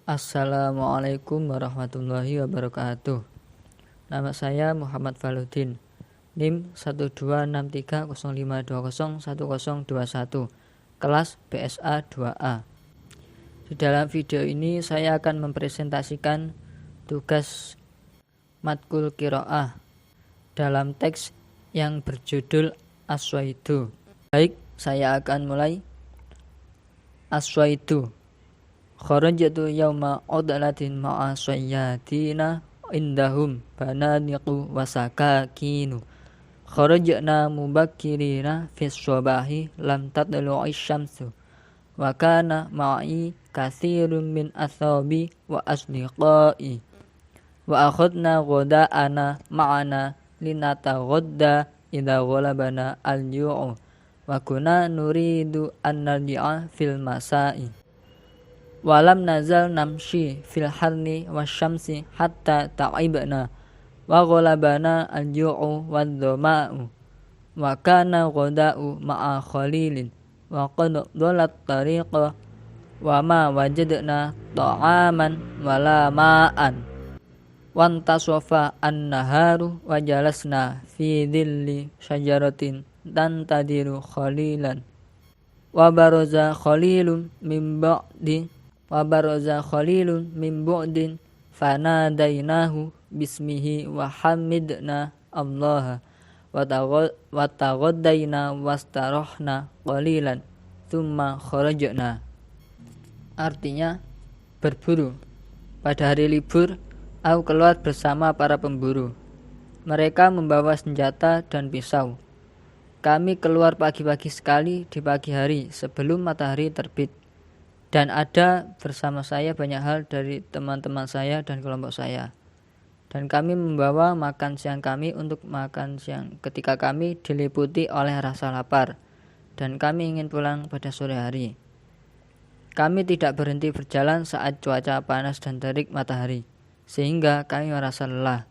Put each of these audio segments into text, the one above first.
Assalamualaikum warahmatullahi wabarakatuh. Nama saya Muhammad Faludin, NIM 12630520121, kelas BSA 2A. Di dalam video ini saya akan mempresentasikan tugas matkul qiraah dalam teks yang berjudul Aswaidu. Baik, saya akan mulai. Aswaidu. Kharajtu yawma udlatin ma'a sayyatina indahum bananiqu wasakakinu. Kharajna mubakkirina fis shabahi lam tatlu'i syamsu. Wa kana ma'i katsirun min athabi wa asdiqai. Wa akhadna ghada'ana ma'ana linataghadda idza ghalabana al-ju'u. Wa kunna nuridu an narji'a fil masa'i. Walam nazal namshi fil harni wasyamsi hatta ta'ibna wa ghalabana al-ju'u wadh-dhama'u wa kana ghada'u ma'a khalilin wa qad dhalat tariqa wa ma wajadna ta'aman wala ma'an wantasafa an-naharu wa jalasna fi dhilli syajaratin tantadiru khalilan wa baraza khalilun min bu'din fanadainahu bismihi wa hamidna Allah wa taghaddaina wastarahna qalilan thumma kharajna. Artinya, berburu. Pada hari libur, aku keluar bersama para pemburu. Mereka membawa senjata dan pisau. Kami keluar pagi-pagi sekali di pagi hari sebelum matahari terbit. Dan ada bersama saya banyak hal dari teman-teman saya dan kelompok saya. Dan kami membawa makan siang kami untuk makan siang ketika kami diliputi oleh rasa lapar. Dan kami ingin pulang pada sore hari. Kami tidak berhenti berjalan saat cuaca panas dan terik matahari. Sehingga kami merasa lelah.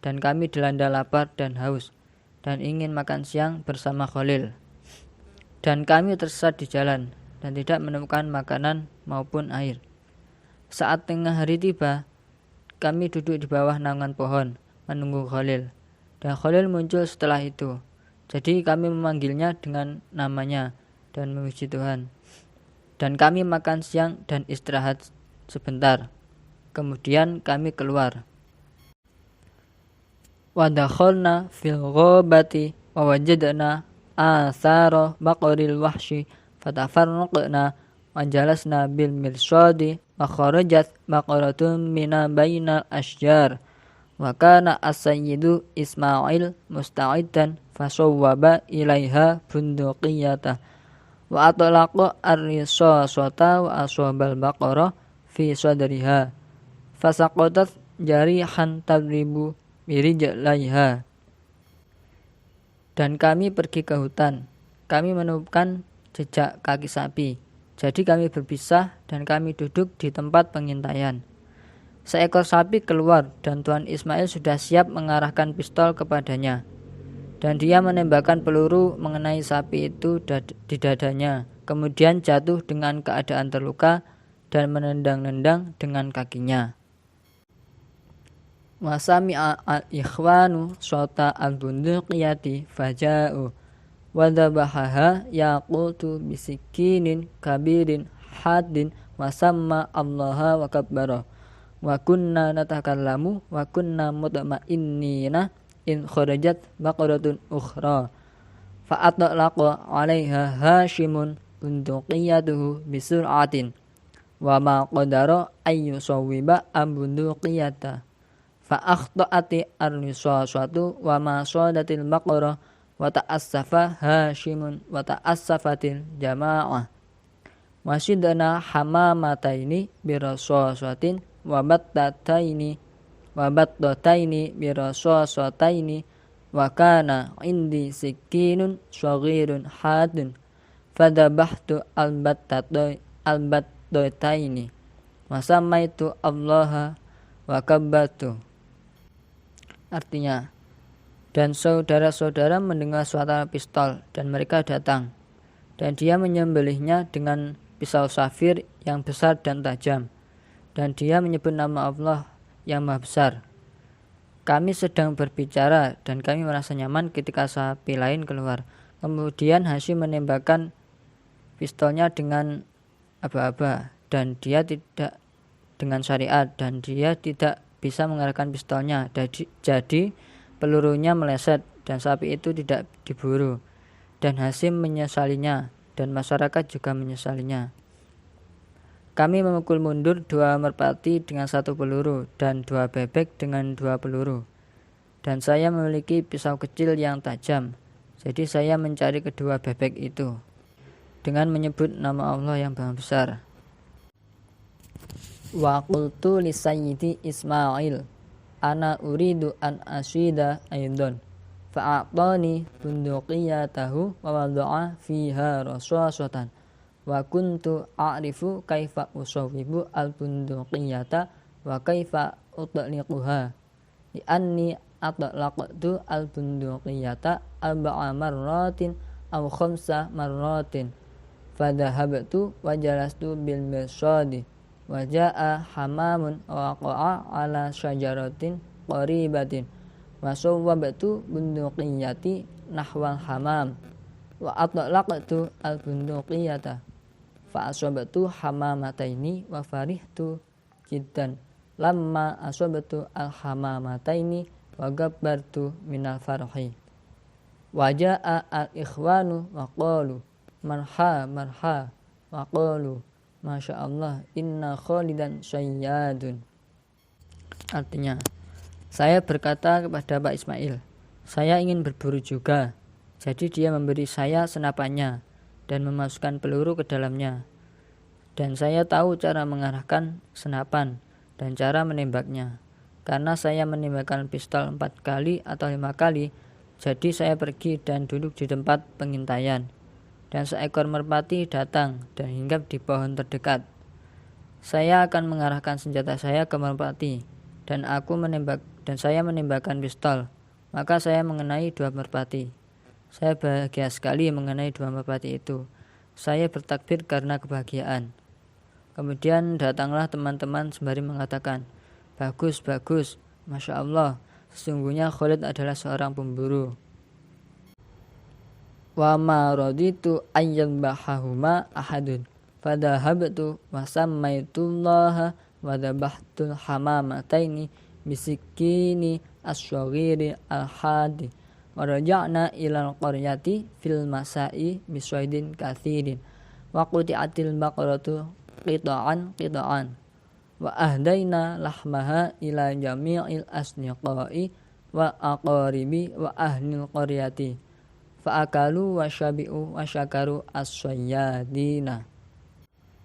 Dan kami dilanda lapar dan haus. Dan ingin makan siang bersama Khalil. Dan kami tersesat di jalan dan tidak menemukan makanan maupun air. Saat tengah hari tiba, kami duduk di bawah naungan pohon menunggu Khalil. Dan Khalil muncul setelah itu. Jadi kami memanggilnya dengan namanya dan memuji Tuhan. Dan kami makan siang dan istirahat sebentar. Kemudian kami keluar. Wa dakhalna fil ghabati wa wajadna athara baqaril wahshi fatafarraqna wa jalasna bil mirsadi wa kharajat baqaratun mina bainal ashjar wa kana as-sayyidu Ismail musta'idan fasawwaba ilaiha bunduqiyata wa atlaqa ar-risasata wa aswabal baqarah fi sadriha fasaqatat jarihan tadribu birijlaiha. Dan kami pergi ke hutan. Kami menemukan jejak kaki sapi. Jadi kami berpisah dan kami duduk di tempat pengintaian. Seekor sapi keluar dan Tuan Ismail sudah siap mengarahkan pistol kepadanya. Dan dia menembakkan peluru mengenai sapi itu di dadanya. Kemudian jatuh dengan keadaan terluka dan menendang-nendang dengan kakinya. Wa sami'a al-ikhwanu sota al-bunduqiyati faja'u wa dhabahaha yaqutu bisikinin kabirin haddin wa samma Allaha wa kabbara wa kunna natakallamu wa kunna mutma'innina in kharajat baqaratun ukhra fa atlaqa 'alaiha hashimun bunduqiyatuhu bisur'atin wa ma qadara ayyusawwiba bunduqiyata fa akhta'ati ar-risasatu wa ma sadatil baqarah wa ta'assafa Hashimun wa ta'assafatil jama'ah wasidana hamamataini birasasatin wa battataini birasasataini wa kana indi sikinun saghirun hadun fadabahtu albattataini wa samaitu Allaha wa kabbatu. Artinya, dan saudara-saudara mendengar suara pistol dan mereka datang. Dan dia menyembelihnya dengan pisau safir yang besar dan tajam. dan dia menyebut nama Allah yang Maha Besar. Kami sedang berbicara dan kami merasa nyaman ketika sapi lain keluar. Kemudian Hasyim menembakkan pistolnya dengan aba-aba dan dia tidak dengan syariat dan dia tidak bisa mengarahkan pistolnya. Jadi pelurunya meleset dan sapi itu tidak diburu. Dan Hasyim menyesalinya dan masyarakat juga menyesalinya. Kami memukul mundur 2 merpati dengan 1 peluru dan 2 bebek dengan 2 peluru. Dan saya memiliki pisau kecil yang tajam. Jadi saya mencari kedua bebek itu dengan menyebut nama Allah yang Maha Besar. Wa qultu li sayyidi Ismail ana uridu an asyida aidon fa'atani bunduqiyatahu wa wada'a fiha rasasatan wa kuntu a'rifu kaifa usawwibu al-bunduqiyata wa kaifa utliquha li anni atlaqtu al-bunduqiyata 4 marratin aw 5 marratin fadhahabtu wa jalastu bil mirsadi wa jaa hamamun wa waqa'a ala syajaratin qaribatin wa sawwabtu bunduqiyati nahwal hamam wa atlaqtu al-bunduqiyata fa asabtu hamamataini wa farihtu jiddan lamma asabtu al-hamamataini wa gabbartu minal farhi wa jaa al-ikhwanu wa qalu marha wa qalu masyaallah inna Khalidan sayyadun. Artinya, saya berkata kepada Pak Ismail, saya ingin berburu juga. Jadi dia memberi saya senapannya dan memasukkan peluru ke dalamnya. Dan saya tahu cara mengarahkan senapan dan cara menembaknya. Karena saya menembakkan pistol 4 kali atau 5 kali, jadi saya pergi dan duduk di tempat pengintaian. Dan seekor merpati datang dan hinggap di pohon terdekat. Saya akan mengarahkan senjata saya ke merpati dan saya menembakkan pistol. Maka saya mengenai 2 merpati. Saya bahagia sekali mengenai 2 merpati itu. Saya bertakbir karena kebahagiaan. Kemudian datanglah teman-teman sembari mengatakan, bagus, Masya Allah, sesungguhnya Khalid adalah seorang pemburu. Wa ma raditu ayyam bahahuma ahadun fadahabtu wa sammaitullaha wa dabahtul hamamataini bisikini asyaghiri al-hadi wa raja'na ilal qaryati fil masai bisaidin kathirin wa quti'atil baqaratu qita'an wa ahdaina lahmaha ila jami'il asniqai wa aqaribi wa ahlil qaryati fa'akalu wa syabi'u wa syakaru as-sayyadina.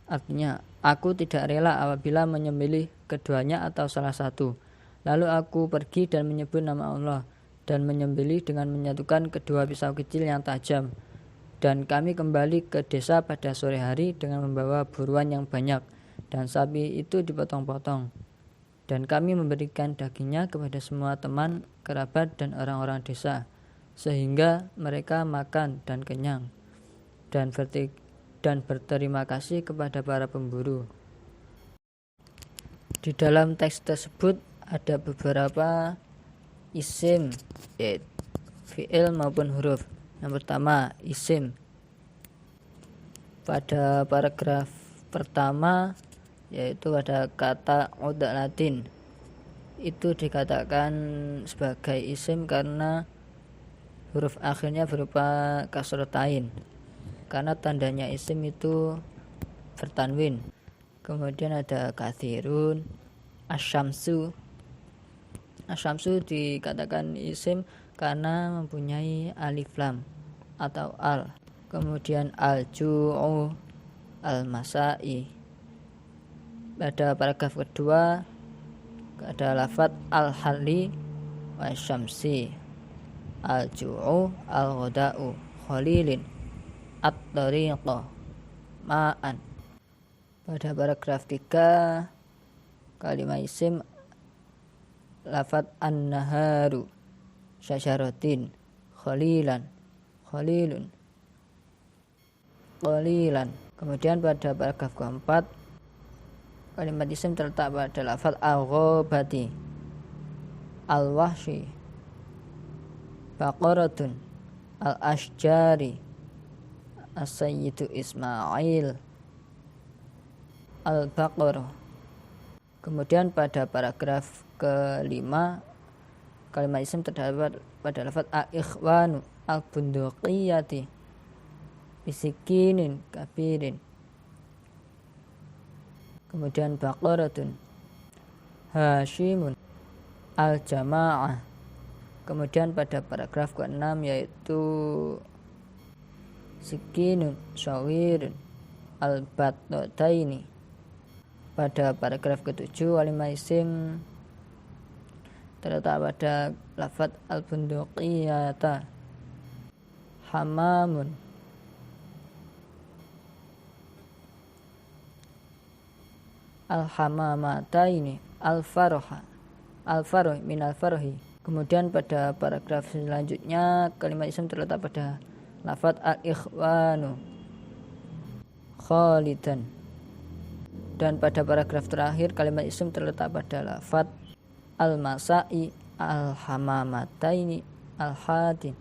Artinya, aku tidak rela apabila menyembelih keduanya atau salah satu. Lalu aku pergi dan menyebut nama Allah dan menyembelih dengan menyatukan kedua pisau kecil yang tajam. Dan kami kembali ke desa pada sore hari dengan membawa buruan yang banyak dan sapi itu dipotong-potong. Dan kami memberikan dagingnya kepada semua teman, kerabat dan orang-orang desa, sehingga mereka makan dan kenyang dan berterima kasih kepada para pemburu. Di dalam teks tersebut ada beberapa isim, yaitu fi'il maupun huruf. Yang pertama isim. Pada paragraf pertama yaitu ada kata udah Latin, itu dikatakan sebagai isim karena huruf akhirnya berupa kasrotain, karena tandanya isim itu bertanwin. Kemudian ada kathirun, asyamsu. Asyamsu dikatakan isim karena mempunyai alif lam atau al. Kemudian al-ju'u, al-masai. Pada paragraf kedua ada lafadz al-hali wa syamsi, al-ju'u, al-ghada'u, khalilin, at-tariqa, ma'an. Pada paragraf 3 kalimat isim lafadz an-naharu, syajaratin, khalilan, khalilun, qalilan. Kemudian pada paragraf keempat kalimat isim terletak pada lafaz al-ghabati, al-wahshi, baqaratun, al-ashjari, as-sayyidu Ismail, al-baqarah. Kemudian pada paragraf kelima kalimat isim terdapat pada lafaz al-ikhwanu, al-bunduqiyati, bisikinin kabirin. Kemudian baqaratun, hashimun, al-jama'ah. Kemudian pada paragraf ke-6 yaitu sikinun, syawirun, al-batnotaini. Pada paragraf ke-7 kalimat isim terletak pada lafaz al-bunduqiyata, hamamun, al-hamamataini, al-farha, al-farh min al-farhi. Kemudian pada paragraf selanjutnya kalimat isim terletak pada lafaz al-ikhwanu, khalidan. Dan pada paragraf terakhir kalimat isim terletak pada lafaz al-masai, al-hamamataini, al-hadin,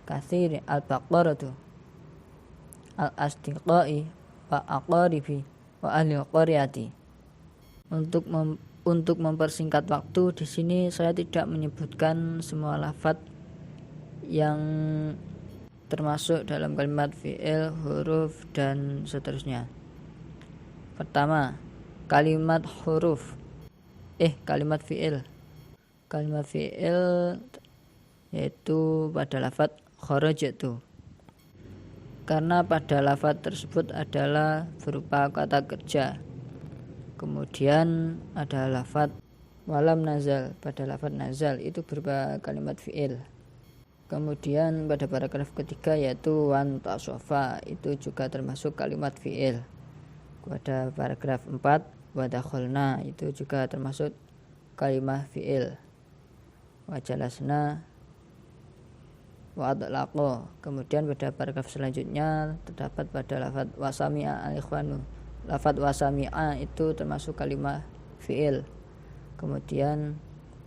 katsirin, al-baqaratu, al-asdiqai, wa aqaribi, wa ahli qaryati. Untuk mempersingkat waktu, di sini saya tidak menyebutkan semua lafaz yang termasuk dalam kalimat fi'il, huruf dan seterusnya. Pertama, kalimat huruf, kalimat fi'il. Kalimat fi'il yaitu pada lafaz kharajtu, karena pada lafaz tersebut adalah berupa kata kerja. Kemudian ada lafaz walam nazal, pada lafaz nazal itu berupa kalimat fi'il. Kemudian pada paragraf ketiga yaitu wan tasofa, itu juga termasuk kalimat fi'il. Pada paragraf 4 wadakholna, itu juga termasuk kalimat fi'il. Wajalasna, wa'adlaqo. Kemudian pada paragraf selanjutnya terdapat pada lafaz wasami'a al-ikhwanu. Lafaz wasami'a itu termasuk kalimat fi'il. Kemudian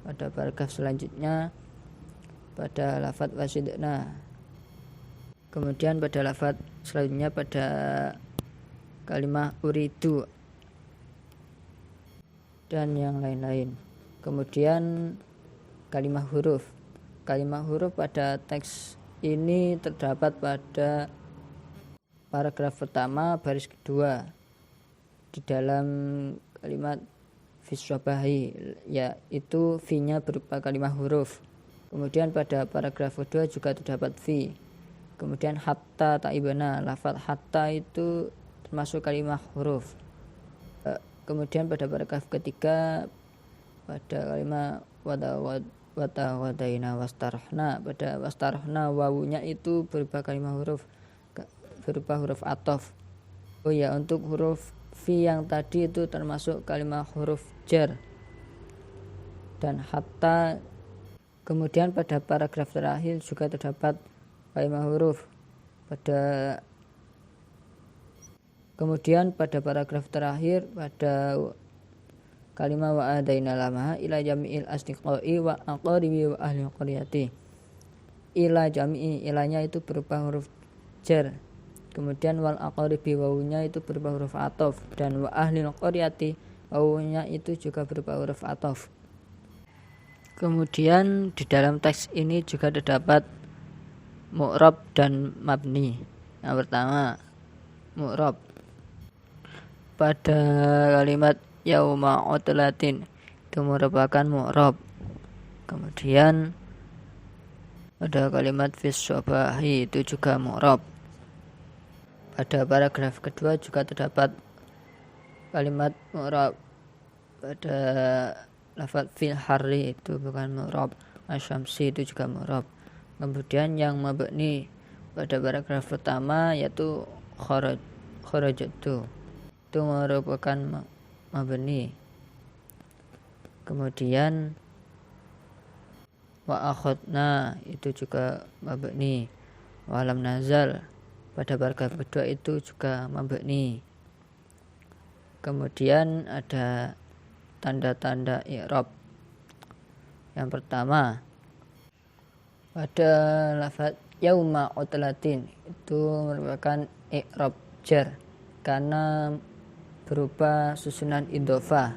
pada paragraf selanjutnya pada lafaz wasidna. Kemudian pada lafaz selanjutnya pada kalimat uridu dan yang lain-lain. Kemudian kalimat huruf. Kalimat huruf pada teks ini terdapat pada paragraf pertama baris kedua di dalam kalimat fisyabahi, yaitu fi-nya berupa kalimat huruf. Kemudian pada paragraf kedua juga terdapat fi. Kemudian hatta ta'ibana, lafaz hatta itu termasuk kalimat huruf. Kemudian pada paragraf ketiga pada kalimat wadaina wastarahna, pada wastarahna wawunya itu berupa kalimat huruf, berupa huruf atof. Untuk huruf fi yang tadi itu termasuk kalimat huruf jar dan hatta. Kemudian pada paragraf terakhir juga terdapat kalimat huruf. Kemudian pada paragraf terakhir pada kalimat wa adaina lamaha ila jami'il asdiqai wa aqaribi wa ahli qaryati. Ila jami'i, ilanya itu berupa huruf jar. Kemudian wal aqaribi, wawunya itu berupa huruf atof, dan wa ahli qaryati, wawunya itu juga berupa huruf atof. Kemudian di dalam teks ini juga terdapat mu'rab dan mabni. Yang pertama, mu'rab. Pada kalimat yauma utlatin itu merupakan mu'rab. Kemudian pada kalimat fis syabahi itu juga mu'rab. Pada paragraf kedua juga terdapat kalimat mu'rab. Pada lafaz fil harri itu bukan mu'rab. Asyamsi itu juga mu'rab. Kemudian yang mabni pada paragraf pertama yaitu kharajtu, itu merupakan mabni. Kemudian wa akhadna itu juga mabni. Walam nazal pada paragraf kedua itu juga mabni. Kemudian ada tanda-tanda i'rab. Yang pertama, pada lafaz yauma utlatin itu merupakan i'rab jar karena berupa susunan idhofah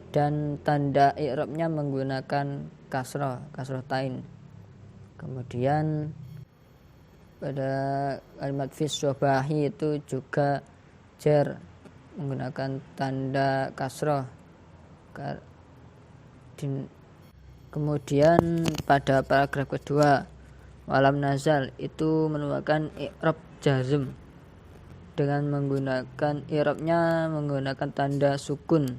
dan tanda i'rabnya menggunakan kasrah tain. Kemudian pada kalimat fis sobahi itu juga jar menggunakan tanda kasrah. Kemudian pada paragraf kedua walam nazal itu merupakan i'rab jazm dengan menggunakan i'rabnya menggunakan tanda sukun.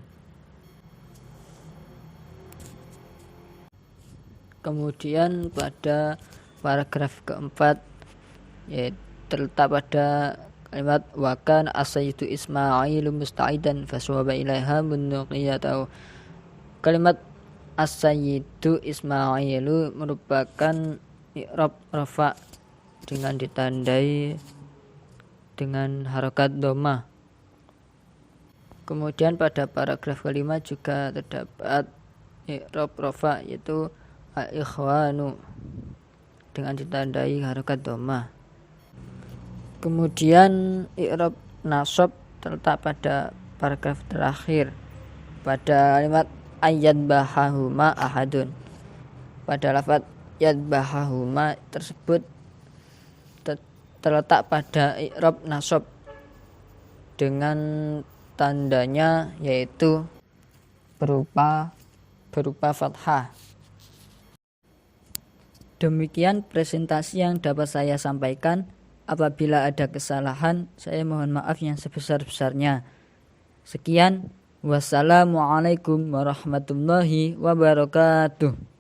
Kemudian pada paragraf keempat yaitu terletak pada kalimat wakan asayyidu Ismailu musta'idan faswaba ilaiha bunnuqiyatau. Kalimat as-sayyidu Ismailu merupakan i'rab rafa dengan ditandai dengan harokat dhammah. Kemudian pada paragraf kelima juga terdapat i'rab rafa yaitu al-ikhwanu dengan ditandai harokat dhammah. Kemudian i'rab nasab terletak pada paragraf terakhir pada kalimat ayyadbahahuma ahadun. Pada lafaz yadbahahuma tersebut terletak pada i'rab nasab dengan tandanya yaitu berupa fathah. Demikian presentasi yang dapat saya sampaikan. Apabila ada kesalahan, saya mohon maaf yang sebesar-besarnya. Sekian, wassalamualaikum warahmatullahi wabarakatuh.